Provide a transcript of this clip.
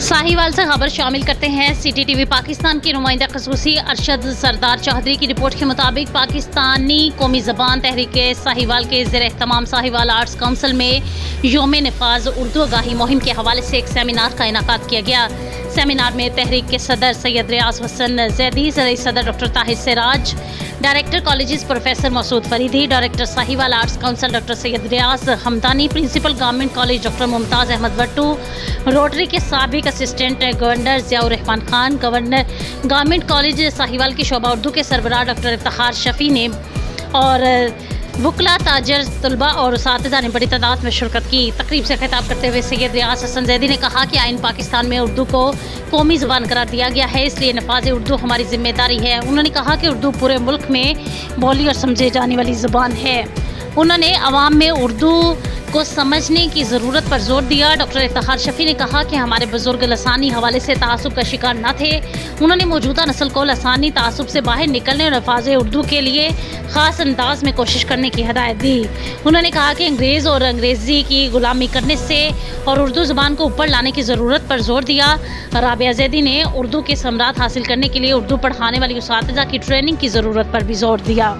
साहिवाल से खबर शामिल करते हैं। सिटी टीवी पाकिस्तान के नुमाइंदा खसूसी अरशद सरदार चौधरी की रिपोर्ट के मुताबिक पाकिस्तानी कौमी ज़बान तहरीक साहिवाल के ज़ेर-ए-एहतमाम साहिवाल आर्ट्स काउंसिल में योम नफाज उर्दू आगाही मुहिम के हवाले से एक सेमिनार का इनेकाद किया गया। सेमिनार में तहरीक के सदर सैयद रियाज हसन जैदी, रईस सदर doctor Tahir Siraj, director colleges professor Masood Faridi, director Sahiwal arts council doctor Syed Riaz Hamdani, principal government college doctor Mumtaz Ahmad Bhattu, Rotary के साबिक assistant governor Ziaur Rahman Khan, governor government college Sahiwal के शोबा उर्दू के सरबराह डॉक्टर इफ्तिखार शफी ने और वकला, ताजर, तलबा और उस्तादा ने बड़ी तादाद में शिरकत की। तकरीब से खिताब करते हुए सैयद रियाज हसन जैदी ने कहा कि आइन पाकिस्तान में उर्दू को कौमी ज़बान करार दिया गया है, इसलिए नफाज उर्दू हमारी जिम्मेदारी है। उन्होंने कहा कि उर्दू पूरे मुल्क में बोली और समझे जाने वाली ज़बान है। उन्होंने अवाम में उर्दू को समझने की ज़रूरत पर जोर दिया। डॉक्टर इफ्तिखार शफी ने कहा कि हमारे बुजुर्ग लसानी हवाले से तासुब का शिकार न थे। उन्होंने मौजूदा नस्ल को लसानी तासुब से बाहर निकलने और नफाज उर्दू के लिए ख़ास अंदाज में कोशिश करने की हदायत दी। उन्होंने कहा कि अंग्रेज़ और अंग्रेज़ी की ग़ुलामी करने से और उर्दू ज़बान को ऊपर लाने की ज़रूरत पर जोर दिया। राबिया जैदी ने उर्दू के समरात हासिल करने के लिए उर्दू पढ़ाने वाली उस्तादा की ट्रेनिंग की ज़रूरत पर भी जोर दिया।